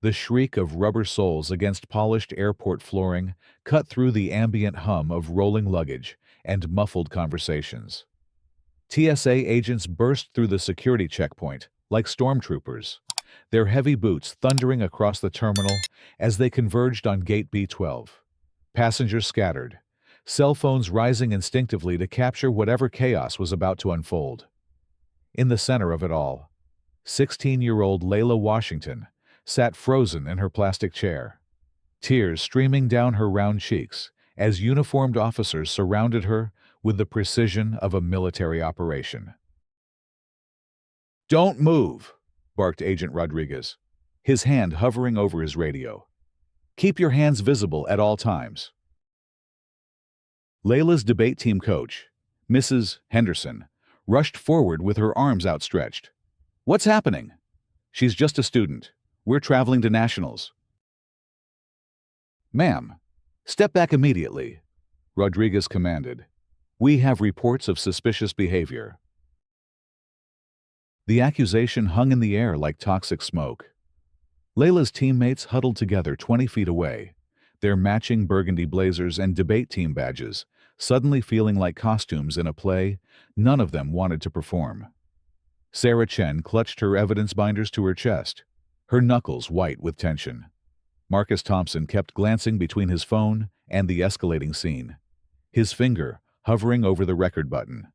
The shriek of rubber soles against polished airport flooring cut through the ambient hum of rolling luggage and muffled conversations. TSA agents burst through the security checkpoint like stormtroopers, their heavy boots thundering across the terminal as they converged on Gate B12. Passengers scattered, cell phones rising instinctively to capture whatever chaos was about to unfold. In the center of it all, 16-year-old Layla Washington sat frozen in her plastic chair, tears streaming down her round cheeks as uniformed officers surrounded her with the precision of a military operation. "Don't move," barked Agent Rodriguez, his hand hovering over his radio. "Keep your hands visible at all times." Layla's debate team coach, Mrs. Henderson, rushed forward with her arms outstretched. "What's happening?" "She's just a student. We're traveling to nationals." "Ma'am, step back immediately," Rodriguez commanded. "We have reports of suspicious behavior." The accusation hung in the air like toxic smoke. Layla's teammates huddled together 20 feet away, their matching burgundy blazers and debate team badges suddenly feeling like costumes in a play none of them wanted to perform. Sarah Chen clutched her evidence binders to her chest, her knuckles white with tension. Marcus Thompson kept glancing between his phone and the escalating scene, his finger hovering over the record button.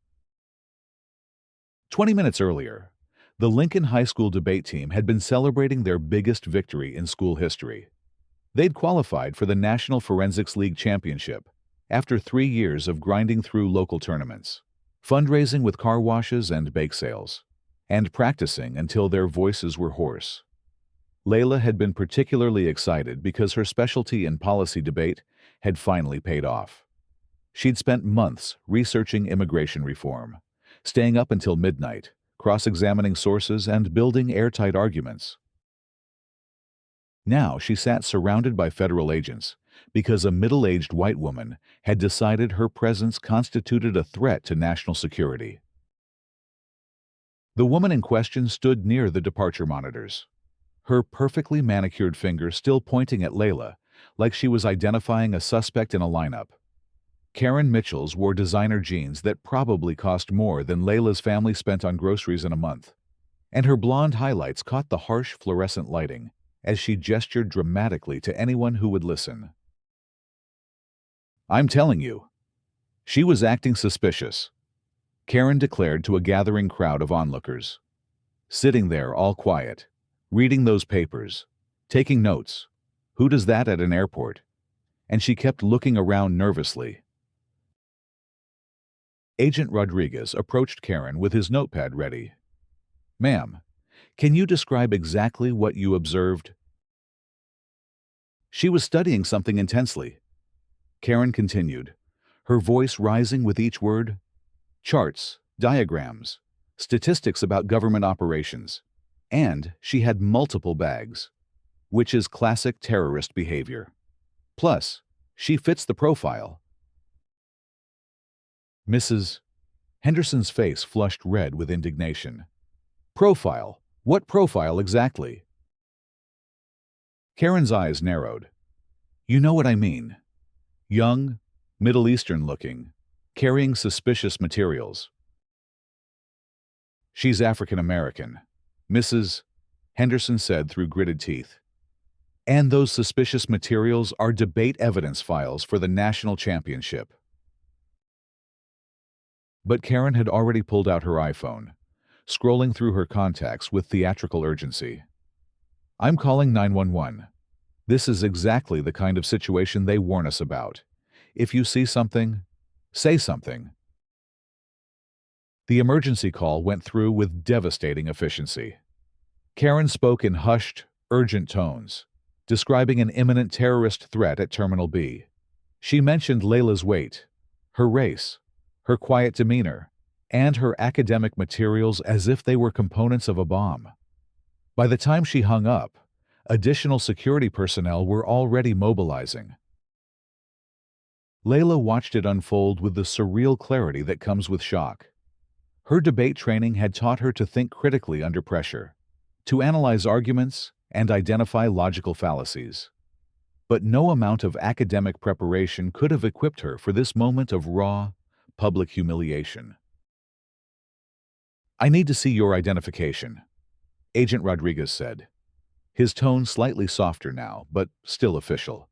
20 minutes earlier, the Lincoln High School debate team had been celebrating their biggest victory in school history. They'd qualified for the National Forensics League Championship after 3 years of grinding through local tournaments, fundraising with car washes and bake sales, and practicing until their voices were hoarse. Layla had been particularly excited because her specialty in policy debate had finally paid off. She'd spent months researching immigration reform, staying up until midnight, cross-examining sources and building airtight arguments. Now she sat surrounded by federal agents because a middle-aged white woman had decided her presence constituted a threat to national security. The woman in question stood near the departure monitors, her perfectly manicured finger still pointing at Layla like she was identifying a suspect in a lineup. Karen Mitchells wore designer jeans that probably cost more than Layla's family spent on groceries in a month, and her blonde highlights caught the harsh fluorescent lighting as she gestured dramatically to anyone who would listen. "I'm telling you, she was acting suspicious," Karen declared to a gathering crowd of onlookers. "Sitting there all quiet, reading those papers, taking notes. Who does that at an airport?" And she kept looking around nervously. Agent Rodriguez approached Karen with his notepad ready. "Ma'am, can you describe exactly what you observed?" "She was studying something intensely," Karen continued, her voice rising with each word. "Charts, diagrams, statistics about government operations. And she had multiple bags, which is classic terrorist behavior. Plus, she fits the profile." Mrs. Henderson's face flushed red with indignation. "Profile? What profile exactly?" Karen's eyes narrowed. "You know what I mean. Young, Middle Eastern looking, carrying suspicious materials." "She's African American," Mrs. Henderson said through gritted teeth. "And those suspicious materials are debate evidence files for the national championship." But Karen had already pulled out her iPhone, scrolling through her contacts with theatrical urgency. "I'm calling 911. This is exactly the kind of situation they warn us about. If you see something, say something." The emergency call went through with devastating efficiency. Karen spoke in hushed, urgent tones, describing an imminent terrorist threat at Terminal B. She mentioned Layla's weight, her race, her quiet demeanor, and her academic materials as if they were components of a bomb. By the time she hung up, additional security personnel were already mobilizing. Layla watched it unfold with the surreal clarity that comes with shock. Her debate training had taught her to think critically under pressure, to analyze arguments and identify logical fallacies. But no amount of academic preparation could have equipped her for this moment of raw, public humiliation. "I need to see your identification," Agent Rodriguez said, his tone slightly softer now, but still official.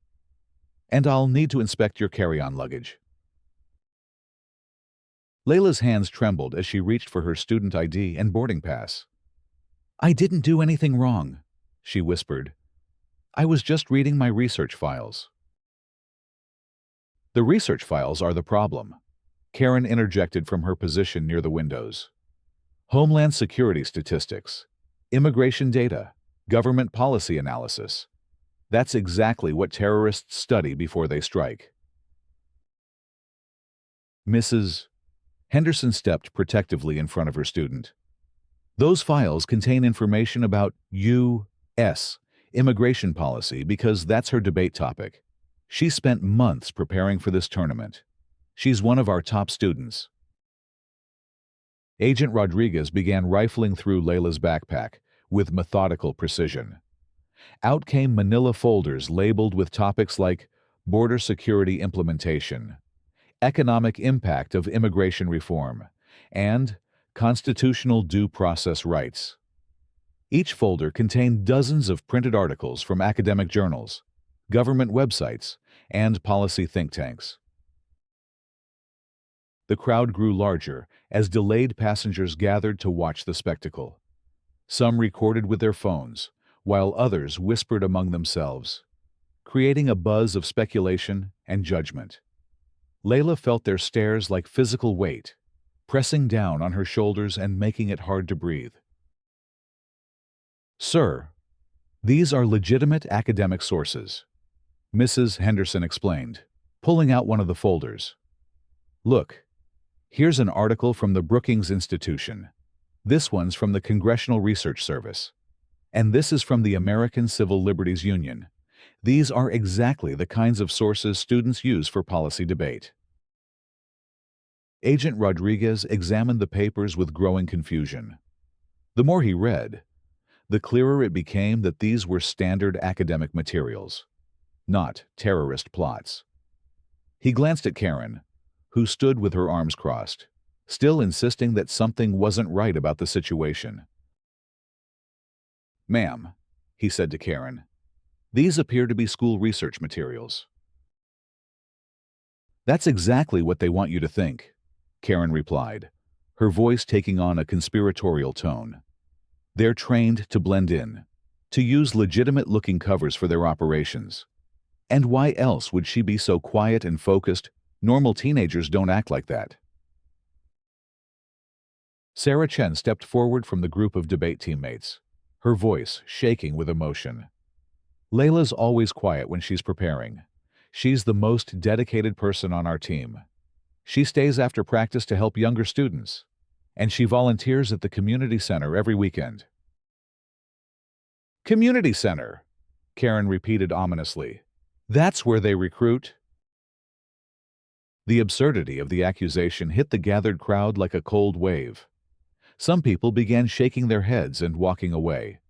"And I'll need to inspect your carry-on luggage." Layla's hands trembled as she reached for her student ID and boarding pass. "I didn't do anything wrong," she whispered. "I was just reading my research files." "The research files are the problem," Karen interjected from her position near the windows. "Homeland security statistics, immigration data, government policy analysis. That's exactly what terrorists study before they strike." Mrs. Henderson stepped protectively in front of her student. "Those files contain information about U.S. immigration policy because that's her debate topic. She spent months preparing for this tournament. She's one of our top students." Agent Rodriguez began rifling through Layla's backpack with methodical precision. Out came manila folders labeled with topics like border security implementation, economic impact of immigration reform, and constitutional due process rights. Each folder contained dozens of printed articles from academic journals, government websites, and policy think tanks. The crowd grew larger as delayed passengers gathered to watch the spectacle. Some recorded with their phones, while others whispered among themselves, creating a buzz of speculation and judgment. Layla felt their stares like physical weight, pressing down on her shoulders and making it hard to breathe. "Sir, these are legitimate academic sources," Mrs. Henderson explained, pulling out one of the folders. "Look, here's an article from the Brookings Institution. This one's from the Congressional Research Service. And this is from the American Civil Liberties Union. These are exactly the kinds of sources students use for policy debate." Agent Rodriguez examined the papers with growing confusion. The more he read, the clearer it became that these were standard academic materials, not terrorist plots. He glanced at Karen, who stood with her arms crossed, still insisting that something wasn't right about the situation. "Ma'am," he said to Karen, "these appear to be school research materials." "That's exactly what they want you to think," Karen replied, her voice taking on a conspiratorial tone. "They're trained to blend in, to use legitimate-looking covers for their operations. And why else would she be so quiet and focused? Normal teenagers don't act like that." Sarah Chen stepped forward from the group of debate teammates, her voice shaking with emotion. "Layla's always quiet when she's preparing. She's the most dedicated person on our team. She stays after practice to help younger students, and she volunteers at the community center every weekend." "Community center," Karen repeated ominously. "That's where they recruit?" The absurdity of the accusation hit the gathered crowd like a cold wave. Some people began shaking their heads and walking away,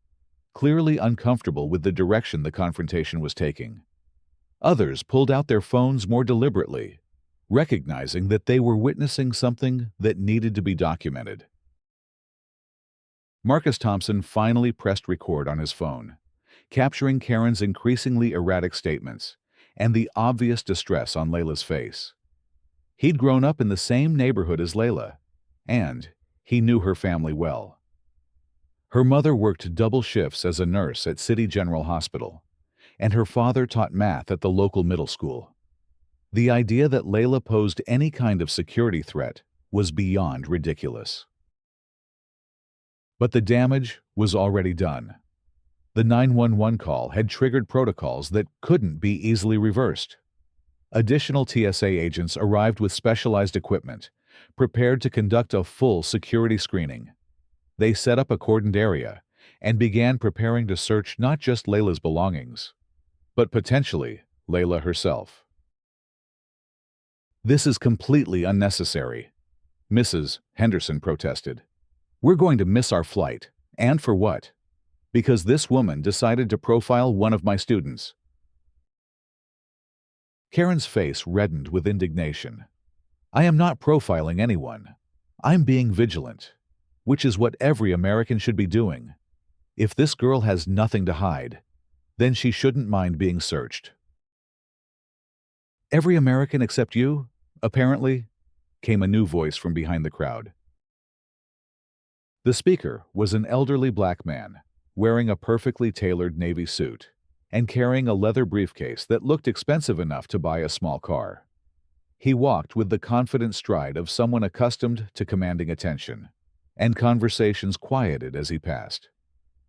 clearly uncomfortable with the direction the confrontation was taking. Others pulled out their phones more deliberately, recognizing that they were witnessing something that needed to be documented. Marcus Thompson finally pressed record on his phone, capturing Karen's increasingly erratic statements and the obvious distress on Layla's face. He'd grown up in the same neighborhood as Layla, and he knew her family well. Her mother worked double shifts as a nurse at City General Hospital, and her father taught math at the local middle school. The idea that Layla posed any kind of security threat was beyond ridiculous. But the damage was already done. The 911 call had triggered protocols that couldn't be easily reversed. Additional TSA agents arrived with specialized equipment, prepared to conduct a full security screening. They set up a cordoned area and began preparing to search not just Layla's belongings, but potentially Layla herself. "This is completely unnecessary," Mrs. Henderson protested. "We're going to miss our flight, and for what? Because this woman decided to profile one of my students. Karen's face reddened with indignation. I am not profiling anyone. I'm being vigilant, which is what every American should be doing. If this girl has nothing to hide, then she shouldn't mind being searched. Every American except you, apparently, came a new voice from behind the crowd. The speaker was an elderly black man, wearing a perfectly tailored navy suit and carrying a leather briefcase that looked expensive enough to buy a small car. He walked with the confident stride of someone accustomed to commanding attention, and conversations quieted as he passed.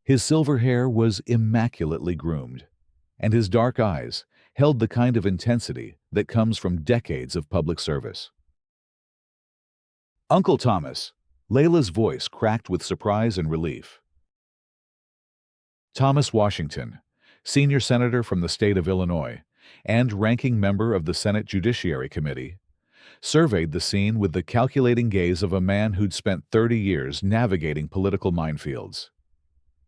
His silver hair was immaculately groomed, and his dark eyes held the kind of intensity that comes from decades of public service. Uncle Thomas, Layla's voice cracked with surprise and relief. Thomas Washington, senior senator from the state of Illinois and ranking member of the Senate Judiciary Committee, surveyed the scene with the calculating gaze of a man who'd spent 30 years navigating political minefields.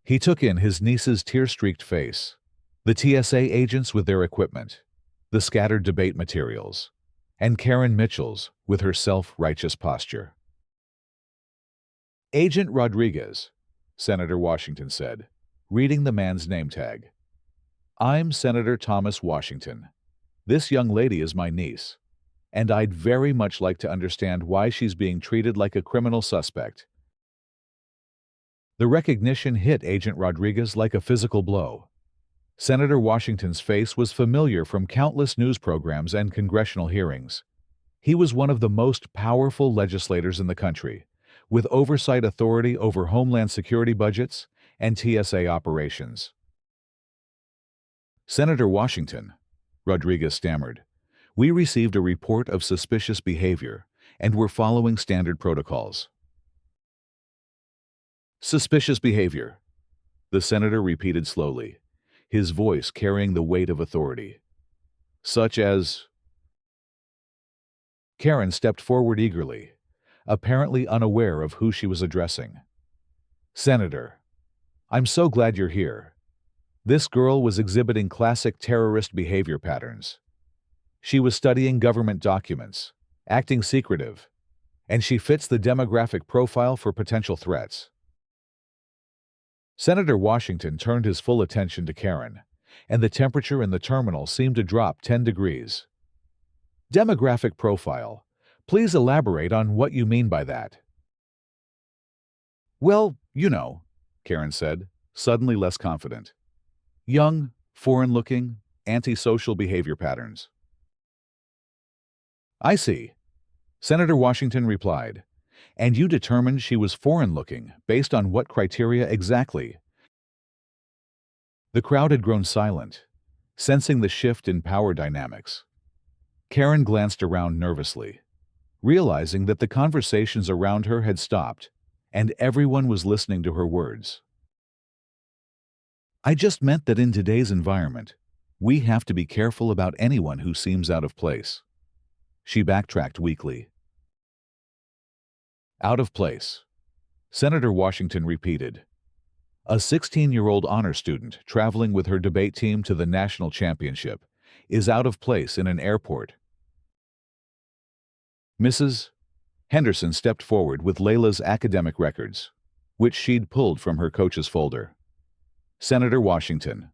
He took in his niece's tear-streaked face, the TSA agents with their equipment, the scattered debate materials, and Karen Mitchell's with her self-righteous posture. Agent Rodriguez, Senator Washington said, reading the man's name tag. I'm Senator Thomas Washington. This young lady is my niece, and I'd very much like to understand why she's being treated like a criminal suspect. The recognition hit Agent Rodriguez like a physical blow. Senator Washington's face was familiar from countless news programs and congressional hearings. He was one of the most powerful legislators in the country, with oversight authority over Homeland Security budgets and TSA operations. Senator Washington, Rodriguez stammered, we received a report of suspicious behavior, and we're following standard protocols. Suspicious behavior, the senator repeated slowly, his voice carrying the weight of authority. Such as... Karen stepped forward eagerly, apparently unaware of who she was addressing. Senator, I'm so glad you're here. This girl was exhibiting classic terrorist behavior patterns. She was studying government documents, acting secretive, and she fits the demographic profile for potential threats. Senator Washington turned his full attention to Karen, and the temperature in the terminal seemed to drop 10 degrees. Demographic profile. Please elaborate on what you mean by that. Well, you know, Karen said, suddenly less confident. Young, foreign-looking, antisocial behavior patterns. I see, Senator Washington replied. And you determined she was foreign-looking based on what criteria exactly? The crowd had grown silent, sensing the shift in power dynamics. Karen glanced around nervously, realizing that the conversations around her had stopped, and everyone was listening to her words. I just meant that in today's environment, we have to be careful about anyone who seems out of place. She backtracked weakly. Out of place, Senator Washington repeated. A 16-year-old honor student traveling with her debate team to the national championship is out of place in an airport. Mrs. Henderson stepped forward with Layla's academic records, which she'd pulled from her coach's folder. Senator Washington,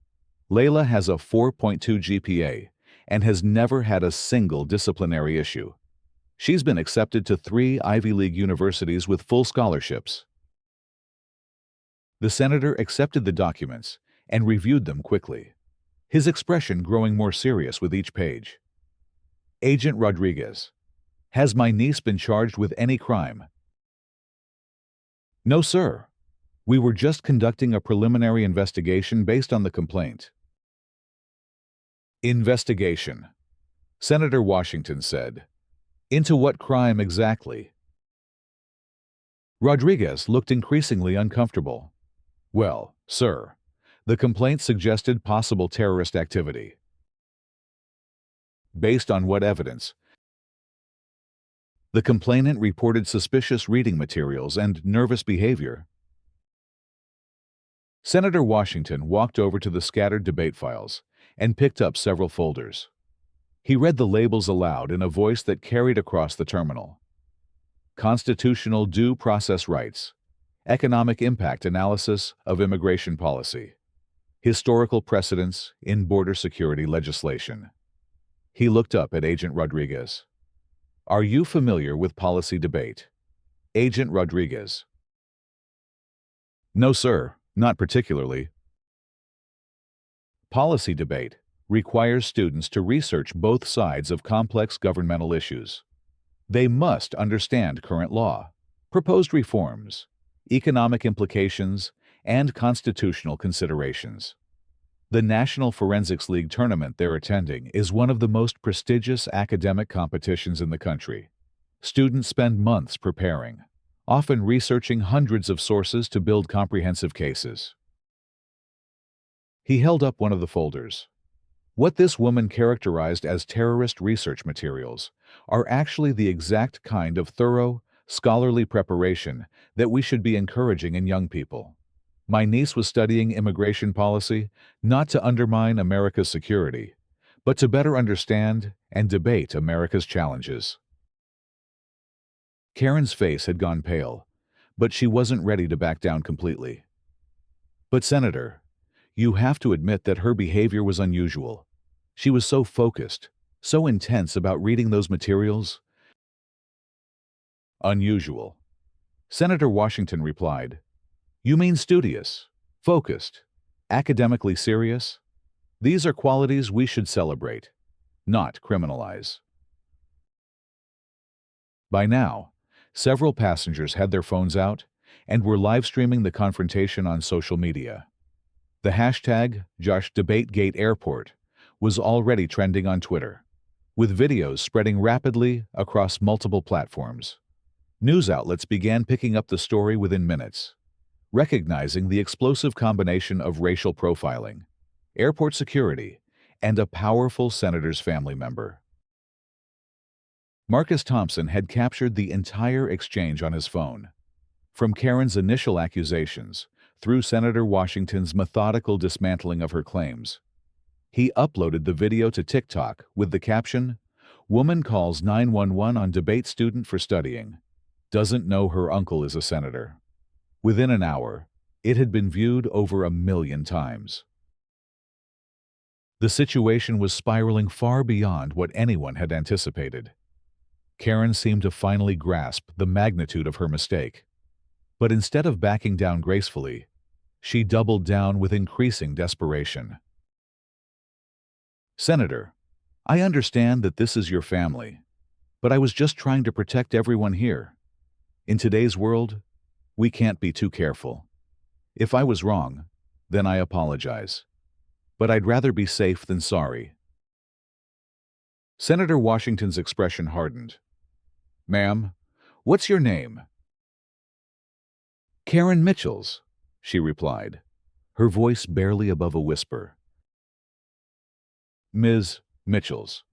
Layla has a 4.2 GPA and has never had a single disciplinary issue. She's been accepted to 3 Ivy League universities with full scholarships. The senator accepted the documents and reviewed them quickly, his expression growing more serious with each page. Agent Rodriguez, has my niece been charged with any crime? No, sir. We were just conducting a preliminary investigation based on the complaint. Investigation, Senator Washington said. Into what crime exactly? Rodriguez looked increasingly uncomfortable. Well, sir, the complaint suggested possible terrorist activity. Based on what evidence? The complainant reported suspicious reading materials and nervous behavior. Senator Washington walked over to the scattered debate files and picked up several folders. He read the labels aloud in a voice that carried across the terminal. Constitutional due process rights, economic impact analysis of immigration policy, historical precedents in border security legislation. He looked up at Agent Rodriguez. Are you familiar with policy debate? Agent Rodriguez. No, sir, not particularly. Policy debate requires students to research both sides of complex governmental issues. They must understand current law, proposed reforms, economic implications, and constitutional considerations. The National Forensics League tournament they're attending is one of the most prestigious academic competitions in the country. Students spend months preparing, often researching hundreds of sources to build comprehensive cases. He held up one of the folders. What this woman characterized as terrorist research materials are actually the exact kind of thorough, scholarly preparation that we should be encouraging in young people. My niece was studying immigration policy not to undermine America's security, but to better understand and debate America's challenges. Karen's face had gone pale, but she wasn't ready to back down completely. But Senator, you have to admit that her behavior was unusual. She was so focused, so intense about reading those materials. Unusual. Senator Washington replied, You mean studious, focused, academically serious? These are qualities we should celebrate, not criminalize. By now, several passengers had their phones out and were live streaming the confrontation on social media. The hashtag #JoshDebateGate Airport was already trending on Twitter, with videos spreading rapidly across multiple platforms. News outlets began picking up the story within minutes, recognizing the explosive combination of racial profiling, airport security, and a powerful senator's family member. Marcus Thompson had captured the entire exchange on his phone, from Karen's initial accusations through Senator Washington's methodical dismantling of her claims. He uploaded the video to TikTok with the caption, Woman calls 911 on debate student for studying. Doesn't know her uncle is a senator. Within an hour, it had been viewed over 1 million times. The situation was spiraling far beyond what anyone had anticipated. Karen seemed to finally grasp the magnitude of her mistake. But instead of backing down gracefully, she doubled down with increasing desperation. Senator, I understand that this is your family, but I was just trying to protect everyone here. In today's world, we can't be too careful. If I was wrong, then I apologize. But I'd rather be safe than sorry. Senator Washington's expression hardened. Ma'am, what's your name? Karen Mitchells, she replied, her voice barely above a whisper. Ms. Mitchells,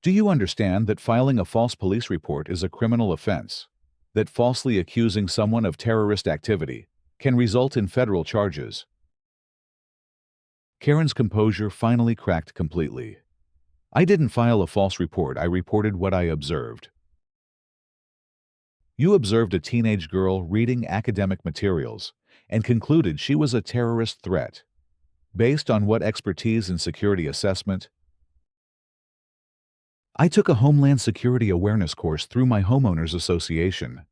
do you understand that filing a false police report is a criminal offense? That falsely accusing someone of terrorist activity can result in federal charges? Karen's composure finally cracked completely. I didn't file a false report, I reported what I observed. You observed a teenage girl reading academic materials and concluded she was a terrorist threat. Based on what expertise in security assessment? I took a Homeland Security Awareness course through my homeowners association,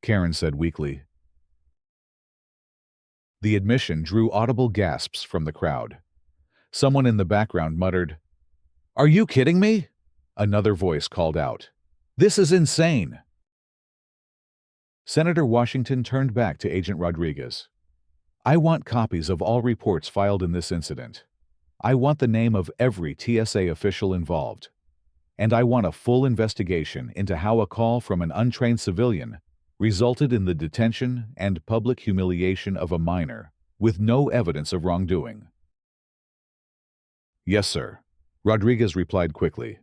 Karen said weakly. The admission drew audible gasps from the crowd. Someone in the background muttered, Are you kidding me? Another voice called out, This is insane. Senator Washington turned back to Agent Rodriguez. I want copies of all reports filed in this incident. I want the name of every TSA official involved. And I want a full investigation into how a call from an untrained civilian resulted in the detention and public humiliation of a minor with no evidence of wrongdoing. Yes, sir, Rodriguez replied quickly.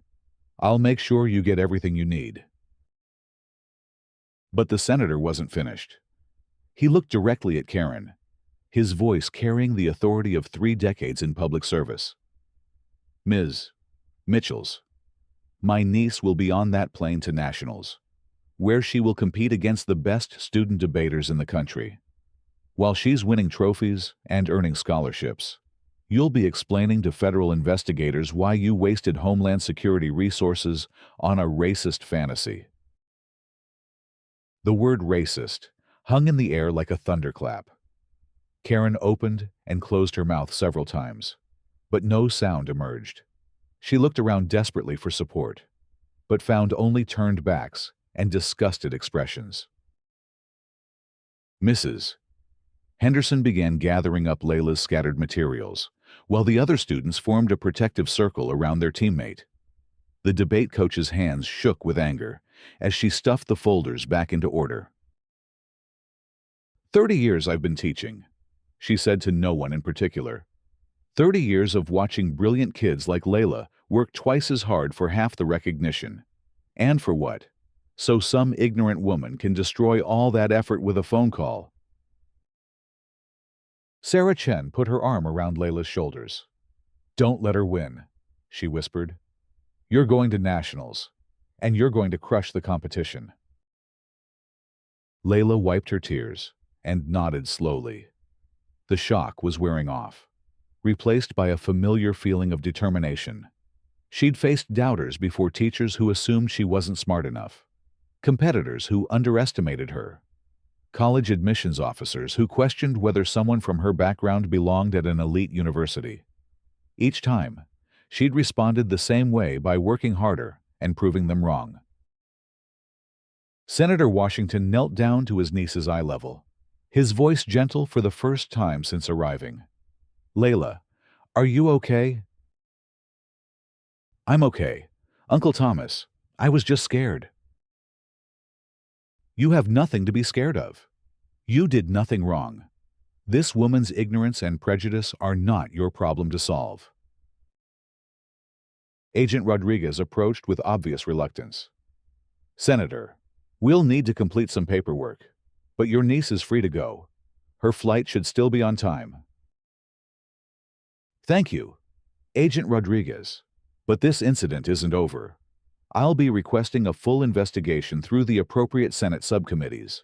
I'll make sure you get everything you need. But the senator wasn't finished. He looked directly at Karen, his voice carrying the authority of 3 decades in public service. "Ms. Mitchells, my niece will be on that plane to nationals, where she will compete against the best student debaters in the country. While she's winning trophies and earning scholarships, you'll be explaining to federal investigators why you wasted Homeland Security resources on a racist fantasy." The word racist hung in the air like a thunderclap. Karen opened and closed her mouth several times, but no sound emerged. She looked around desperately for support, but found only turned backs and disgusted expressions. Mrs. Henderson began gathering up Layla's scattered materials, while the other students formed a protective circle around their teammate. The debate coach's hands shook with anger as she stuffed the folders back into order. "30 years I've been teaching," she said to no one in particular. 30 years of watching brilliant kids like Layla work twice as hard for half the recognition. And for what? So some ignorant woman can destroy all that effort with a phone call. Sarah Chen put her arm around Layla's shoulders. "Don't let her win," she whispered. "You're going to nationals, and you're going to crush the competition." Layla wiped her tears and nodded slowly. The shock was wearing off, replaced by a familiar feeling of determination. She'd faced doubters before, teachers who assumed she wasn't smart enough, competitors who underestimated her, college admissions officers who questioned whether someone from her background belonged at an elite university. Each time, she'd responded the same way, by working harder and proving them wrong. Senator Washington knelt down to his niece's eye level, his voice gentle for the first time since arriving. "Layla, are you okay?" "I'm okay, Uncle Thomas. I was just scared." "You have nothing to be scared of. You did nothing wrong. This woman's ignorance and prejudice are not your problem to solve." Agent Rodriguez approached with obvious reluctance. "Senator, we'll need to complete some paperwork, but your niece is free to go. Her flight should still be on time." "Thank you, Agent Rodriguez, but this incident isn't over. I'll be requesting a full investigation through the appropriate Senate subcommittees."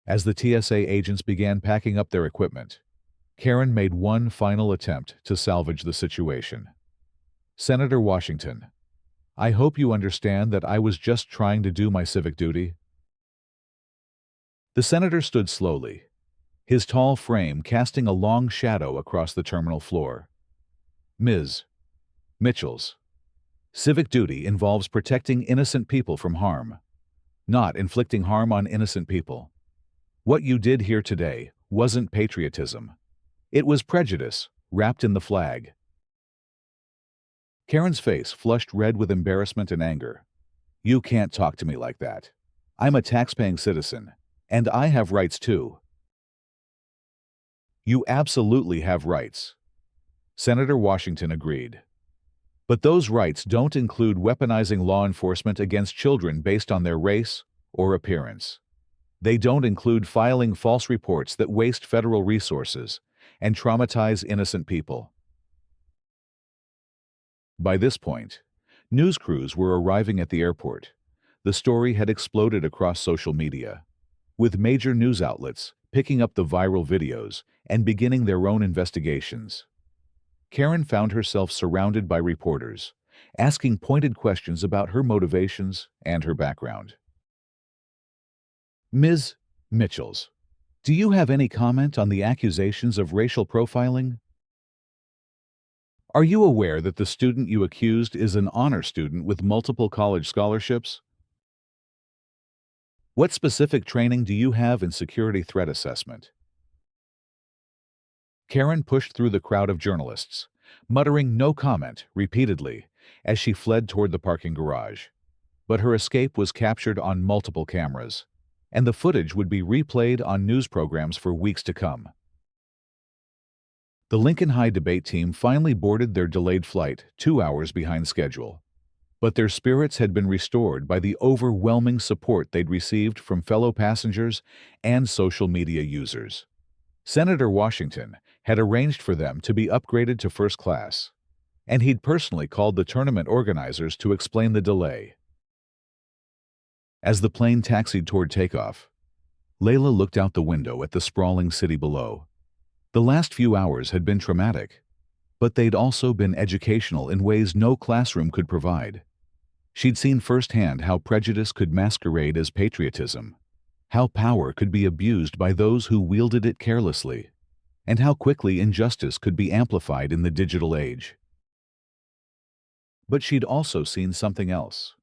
As the TSA agents began packing up their equipment, Karen made one final attempt to salvage the situation. "Senator Washington, I hope you understand that I was just trying to do my civic duty." The senator stood slowly, his tall frame casting a long shadow across the terminal floor. "Ms. Mitchells, civic duty involves protecting innocent people from harm, not inflicting harm on innocent people. What you did here today wasn't patriotism. It was prejudice wrapped in the flag." Karen's face flushed red with embarrassment and anger. "You can't talk to me like that. I'm a tax-paying citizen, and I have rights too." "You absolutely have rights," Senator Washington agreed. "But those rights don't include weaponizing law enforcement against children based on their race or appearance. They don't include filing false reports that waste federal resources and traumatize innocent people." By this point, news crews were arriving at the airport. The story had exploded across social media, with major news outlets picking up the viral videos and beginning their own investigations. Karen found herself surrounded by reporters, asking pointed questions about her motivations and her background. "Ms. Mitchells, do you have any comment on the accusations of racial profiling? Are you aware that the student you accused is an honor student with multiple college scholarships? What specific training do you have in security threat assessment?" Karen pushed through the crowd of journalists, muttering "no comment" repeatedly as she fled toward the parking garage. But her escape was captured on multiple cameras, and the footage would be replayed on news programs for weeks to come. The Lincoln High debate team finally boarded their delayed flight 2 hours behind schedule. but their spirits had been restored by the overwhelming support they'd received from fellow passengers and social media users. Senator Washington had arranged for them to be upgraded to first class, and he'd personally called the tournament organizers to explain the delay. As the plane taxied toward takeoff, Layla looked out the window at the sprawling city below. The last few hours had been traumatic, but they'd also been educational in ways no classroom could provide. She'd seen firsthand how prejudice could masquerade as patriotism, how power could be abused by those who wielded it carelessly, and how quickly injustice could be amplified in the digital age. But she'd also seen something else.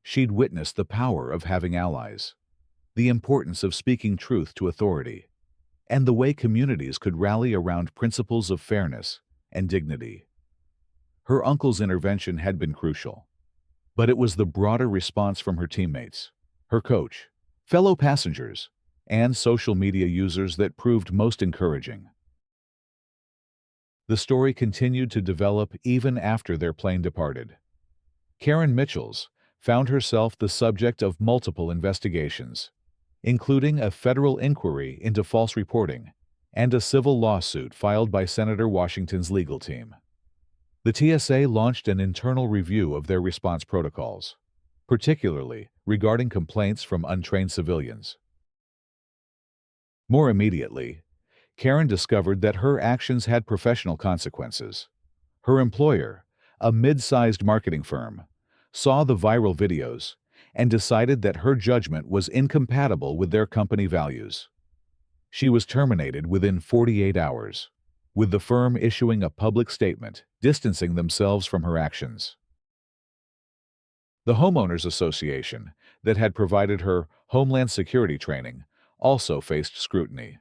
She'd witnessed the power of having allies, the importance of speaking truth to authority, and the way communities could rally around principles of fairness and dignity. Her uncle's intervention had been crucial, but it was the broader response from her teammates, her coach, fellow passengers, and social media users that proved most encouraging. The story continued to develop even after their plane departed. Karen Mitchells found herself the subject of multiple investigations, including a federal inquiry into false reporting and a civil lawsuit filed by Senator Washington's legal team. The TSA launched an internal review of their response protocols, particularly regarding complaints from untrained civilians. More immediately, Karen discovered that her actions had professional consequences. Her employer, a mid-sized marketing firm, saw the viral videos and decided that her judgment was incompatible with their company values. She was terminated within 48 hours, with the firm issuing a public statement distancing themselves from her actions. The Homeowners Association, that had provided her Homeland Security training, also faced scrutiny.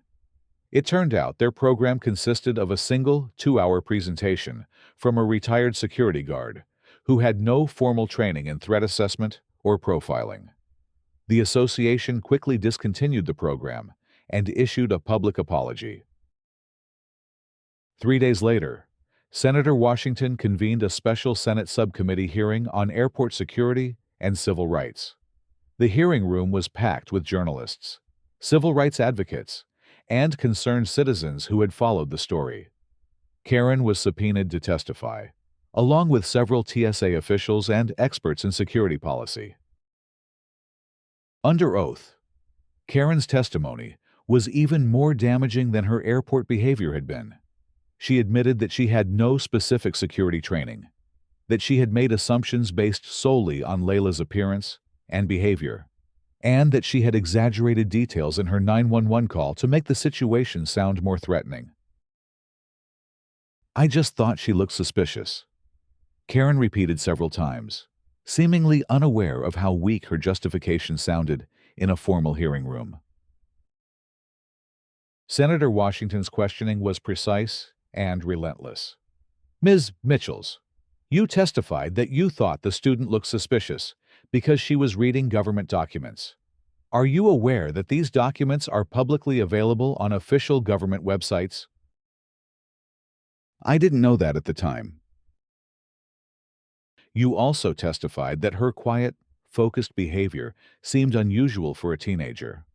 It turned out their program consisted of a single 2-hour presentation from a retired security guard who had no formal training in threat assessment or profiling. The association quickly discontinued the program and issued a public apology. 3 days later, Senator Washington convened a special Senate subcommittee hearing on airport security and civil rights. The hearing room was packed with journalists, civil rights advocates, and concerned citizens who had followed the story. Karen was subpoenaed to testify, along with several TSA officials and experts in security policy. Under oath, Karen's testimony was even more damaging than her airport behavior had been. She admitted that she had no specific security training, that she had made assumptions based solely on Layla's appearance and behavior, and that she had exaggerated details in her 911 call to make the situation sound more threatening. "I just thought she looked suspicious," Karen repeated several times, seemingly unaware of how weak her justification sounded in a formal hearing room. Senator Washington's questioning was precise and relentless. "Ms. Mitchells, you testified that you thought the student looked suspicious because she was reading government documents. Are you aware that these documents are publicly available on official government websites?" "I didn't know that at the time." "You also testified that her quiet, focused behavior seemed unusual for a teenager.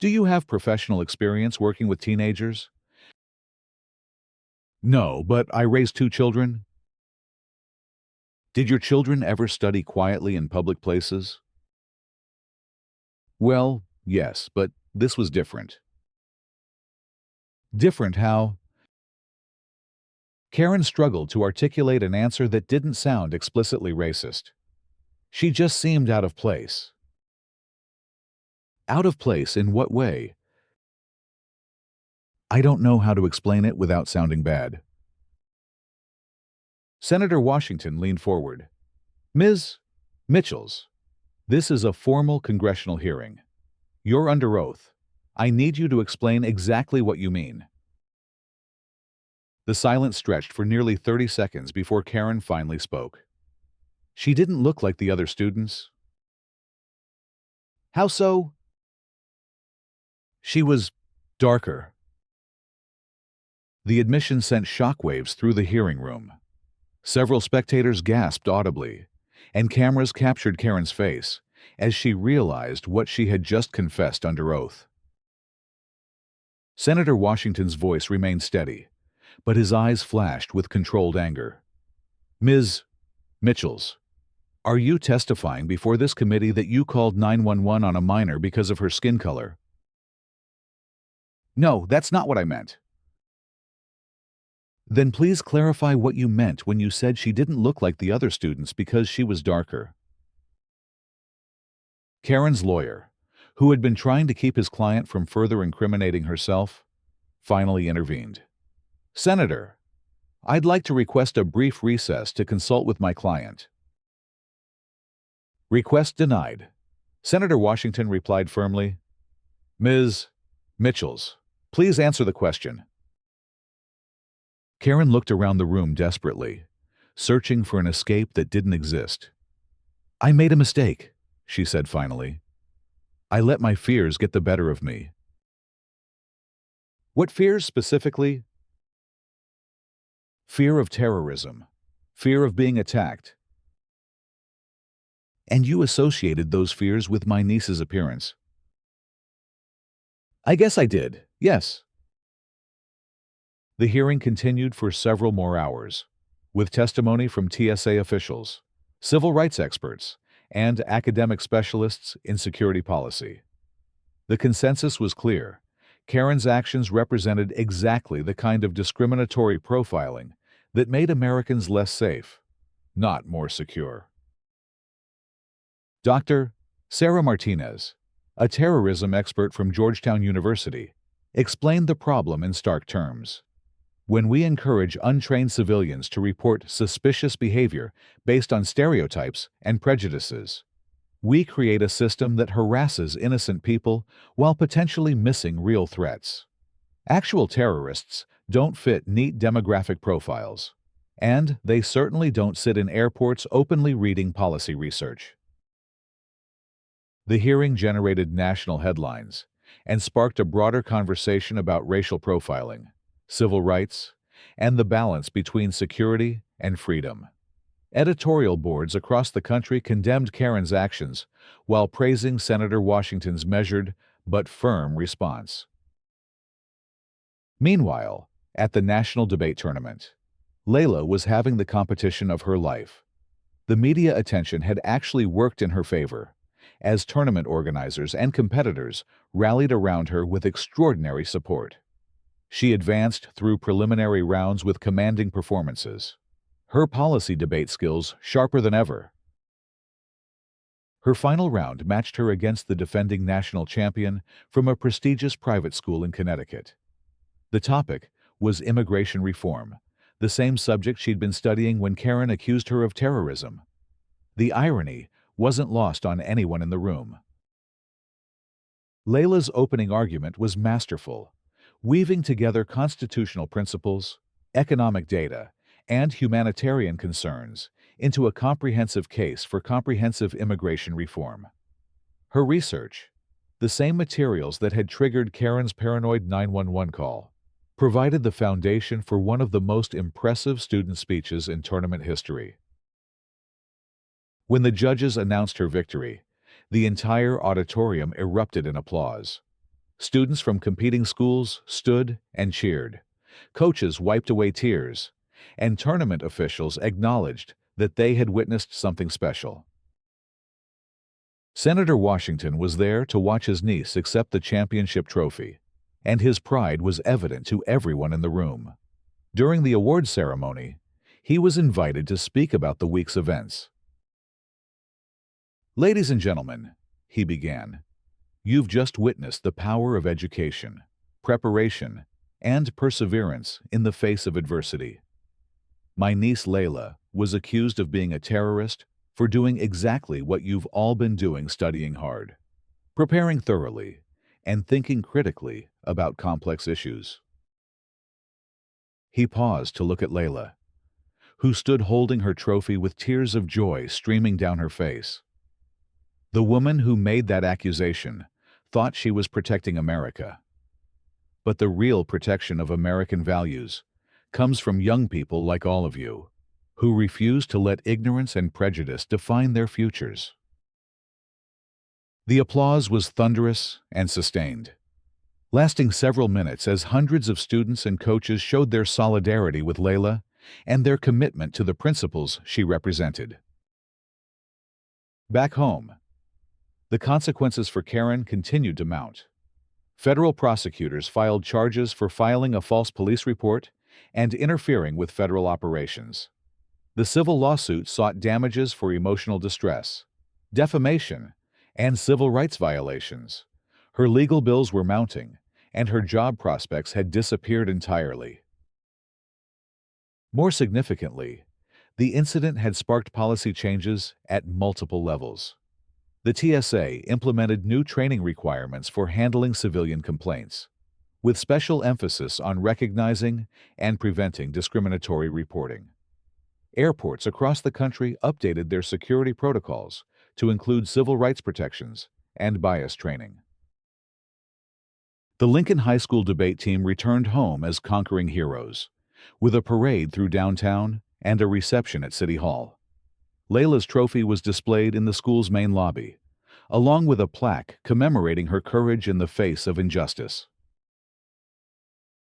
Do you have professional experience working with teenagers?" "No, but I raised 2 children." "Did your children ever study quietly in public places?" "Well, yes, but this was different." "Different how?" Karen struggled to articulate an answer that didn't sound explicitly racist. She just seemed out of place. "Out of place in what way?" "I don't know how to explain it without sounding bad." Senator Washington leaned forward. "Ms. Mitchells, this is a formal congressional hearing. You're under oath. I need you to explain exactly what you mean." The silence stretched for nearly 30 seconds before Karen finally spoke. She didn't look like the other students. "How so?" "She was darker." The admission sent shockwaves through the hearing room. Several spectators gasped audibly, and cameras captured Karen's face as she realized what she had just confessed under oath. Senator Washington's voice remained steady, but his eyes flashed with controlled anger. "Ms. Mitchells, are you testifying before this committee that you called 911 on a minor because of her skin color?" "No, that's not what I meant." "Then please clarify what you meant when you said she didn't look like the other students because she was darker." Karen's lawyer, who had been trying to keep his client from further incriminating herself, finally intervened. "Senator, I'd like to request a brief recess to consult with my client." "Request denied," Senator Washington replied firmly. "Ms. Mitchells, please answer the question." Karen looked around the room desperately, searching for an escape that didn't exist. "I made a mistake," she said finally. "I let my fears get the better of me." "What fears specifically?" "Fear of terrorism, fear of being attacked." "And you associated those fears with my niece's appearance." "I guess I did, yes." The hearing continued for several more hours, with testimony from TSA officials, civil rights experts, and academic specialists in security policy. The consensus was clear. Karen's actions represented exactly the kind of discriminatory profiling that made Americans less safe, not more secure. Dr. Sarah Martinez, a terrorism expert from Georgetown University, explained the problem in stark terms. When we encourage untrained civilians to report suspicious behavior based on stereotypes and prejudices, we create a system that harasses innocent people while potentially missing real threats. Actual terrorists don't fit neat demographic profiles, and they certainly don't sit in airports openly reading policy research. The hearing generated national headlines and sparked a broader conversation about racial profiling, civil rights, and the balance between security and freedom. Editorial boards across the country condemned Karen's actions while praising Senator Washington's measured but firm response. Meanwhile, at the national debate tournament, Layla was having the competition of her life. The media attention had actually worked in her favor, as tournament organizers and competitors rallied around her with extraordinary support. She advanced through preliminary rounds with commanding performances, her policy debate skills sharper than ever. Her final round matched her against the defending national champion from a prestigious private school in Connecticut. The topic was immigration reform, the same subject she'd been studying when Karen accused her of terrorism. The irony wasn't lost on anyone in the room. Layla's opening argument was masterful, weaving together constitutional principles, economic data, and humanitarian concerns into a comprehensive case for comprehensive immigration reform. Her research, the same materials that had triggered Karen's paranoid 911 call, provided the foundation for one of the most impressive student speeches in tournament history. When the judges announced her victory, the entire auditorium erupted in applause. Students from competing schools stood and cheered. Coaches wiped away tears, and tournament officials acknowledged that they had witnessed something special. Senator Washington was there to watch his niece accept the championship trophy, and his pride was evident to everyone in the room. During the awards ceremony, he was invited to speak about the week's events. "Ladies and gentlemen," he began, "you've just witnessed the power of education, preparation, and perseverance in the face of adversity. My niece Layla was accused of being a terrorist for doing exactly what you've all been doing, studying hard, preparing thoroughly, and thinking critically about complex issues." He paused to look at Layla, who stood holding her trophy with tears of joy streaming down her face. The woman who made that accusation thought she was protecting America. But the real protection of American values comes from young people like all of you, who refuse to let ignorance and prejudice define their futures. The applause was thunderous and sustained, lasting several minutes as hundreds of students and coaches showed their solidarity with Layla and their commitment to the principles she represented. Back home, the consequences for Karen continued to mount. Federal prosecutors filed charges for filing a false police report and interfering with federal operations. The civil lawsuit sought damages for emotional distress, defamation, and civil rights violations. Her legal bills were mounting, and her job prospects had disappeared entirely. More significantly, the incident had sparked policy changes at multiple levels. The TSA implemented new training requirements for handling civilian complaints, with special emphasis on recognizing and preventing discriminatory reporting. Airports across the country updated their security protocols to include civil rights protections and bias training. The Lincoln High School debate team returned home as conquering heroes, with a parade through downtown and a reception at City Hall. Layla's trophy was displayed in the school's main lobby, along with a plaque commemorating her courage in the face of injustice.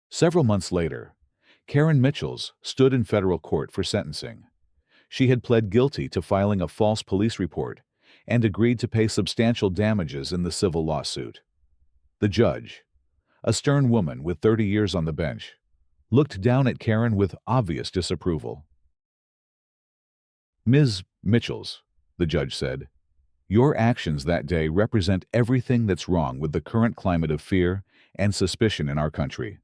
Several months later, Karen Mitchells stood in federal court for sentencing. She had pled guilty to filing a false police report and agreed to pay substantial damages in the civil lawsuit. The judge, a stern woman with 30 years on the bench, looked down at Karen with obvious disapproval. "Ms. Mitchells," the judge said, "your actions that day represent everything that's wrong with the current climate of fear and suspicion in our country.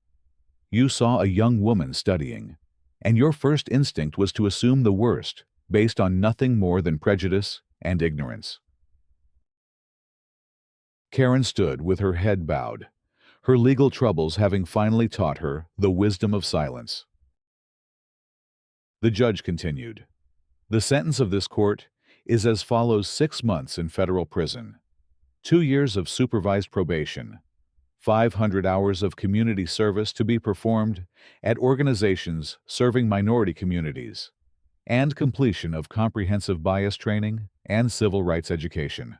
You saw a young woman studying, and your first instinct was to assume the worst based on nothing more than prejudice and ignorance." Karen stood with her head bowed, her legal troubles having finally taught her the wisdom of silence. The judge continued, "The sentence of this court is as follows: 6 months in federal prison, 2 years of supervised probation, 500 hours of community service to be performed at organizations serving minority communities, and completion of comprehensive bias training and civil rights education."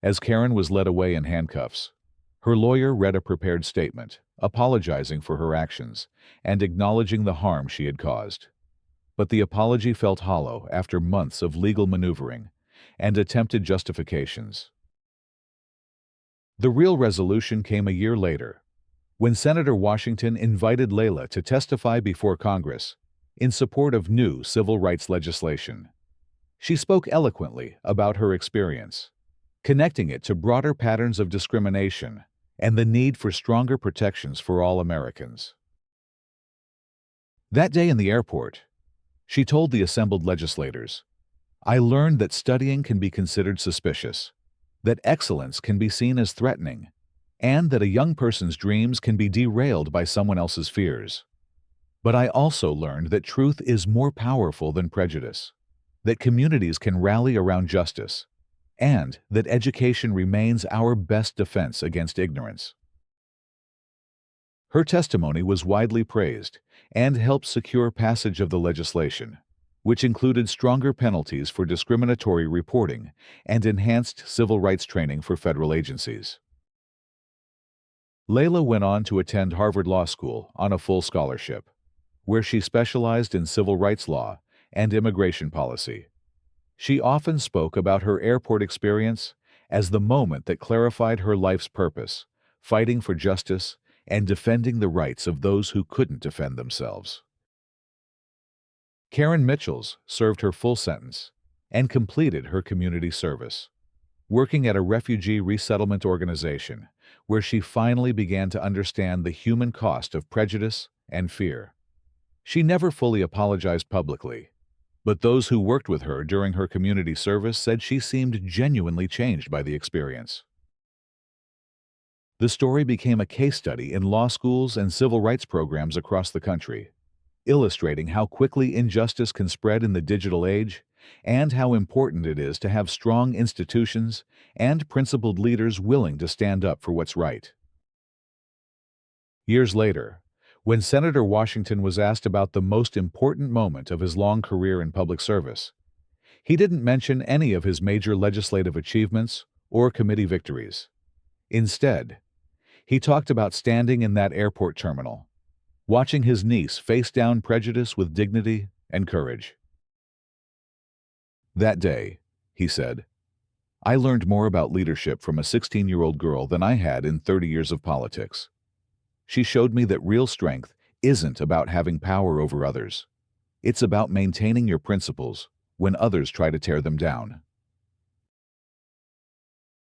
As Karen was led away in handcuffs, her lawyer read a prepared statement, apologizing for her actions and acknowledging the harm she had caused. But the apology felt hollow after months of legal maneuvering and attempted justifications. The real resolution came a year later, when Senator Washington invited Layla to testify before Congress in support of new civil rights legislation. She spoke eloquently about her experience, connecting it to broader patterns of discrimination and the need for stronger protections for all Americans. That day in the airport, she told the assembled legislators, "I learned that studying can be considered suspicious, that excellence can be seen as threatening, and that a young person's dreams can be derailed by someone else's fears. But I also learned that truth is more powerful than prejudice, that communities can rally around justice, and that education remains our best defense against ignorance." Her testimony was widely praised and helped secure passage of the legislation, which included stronger penalties for discriminatory reporting and enhanced civil rights training for federal agencies. Layla went on to attend Harvard Law School on a full scholarship, where she specialized in civil rights law and immigration policy. She often spoke about her airport experience as the moment that clarified her life's purpose, fighting for justice and defending the rights of those who couldn't defend themselves. Karen Mitchells served her full sentence and completed her community service, working at a refugee resettlement organization where she finally began to understand the human cost of prejudice and fear. She never fully apologized publicly, but those who worked with her during her community service said she seemed genuinely changed by the experience. The story became a case study in law schools and civil rights programs across the country, illustrating how quickly injustice can spread in the digital age and how important it is to have strong institutions and principled leaders willing to stand up for what's right. Years later, When Senator Washington was asked about the most important moment of his long career in public service, he didn't mention any of his major legislative achievements or committee victories. Instead, he talked about standing in that airport terminal, watching his niece face down prejudice with dignity and courage. That day, he said, I learned more about leadership from a 16-year-old girl than I had in 30 years of politics. She showed me that real strength isn't about having power over others. It's about maintaining your principles when others try to tear them down.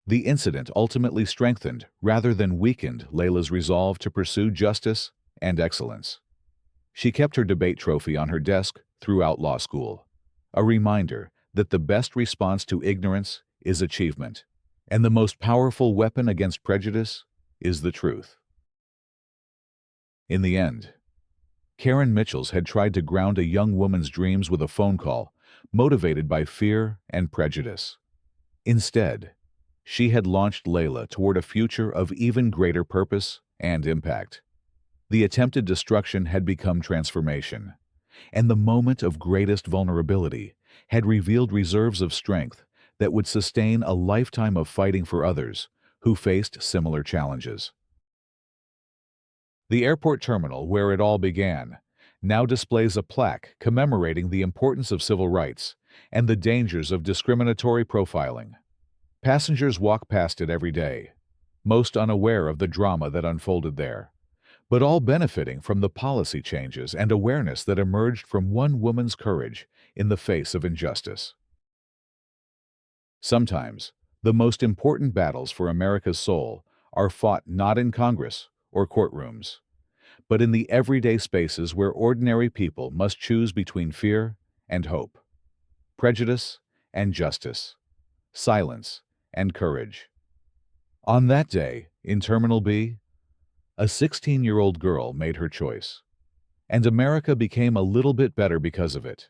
The incident ultimately strengthened rather than weakened Layla's resolve to pursue justice and excellence. She kept her debate trophy on her desk throughout law school, a reminder that the best response to ignorance is achievement, and the most powerful weapon against prejudice is the truth. In the end, Karen Mitchells had tried to ground a young woman's dreams with a phone call, motivated by fear and prejudice. Instead, she had launched Layla toward a future of even greater purpose and impact. The attempted destruction had become transformation, and the moment of greatest vulnerability had revealed reserves of strength that would sustain a lifetime of fighting for others who faced similar challenges. The airport terminal where it all began now displays a plaque commemorating the importance of civil rights and the dangers of discriminatory profiling. Passengers walk past it every day, most unaware of the drama that unfolded there, but all benefiting from the policy changes and awareness that emerged from one woman's courage in the face of injustice. Sometimes, the most important battles for America's soul are fought not in Congress or courtrooms, but in the everyday spaces where ordinary people must choose between fear and hope, prejudice and justice, silence and courage. On that day, in Terminal B, a 16-year-old girl made her choice, and America became a little bit better because of it.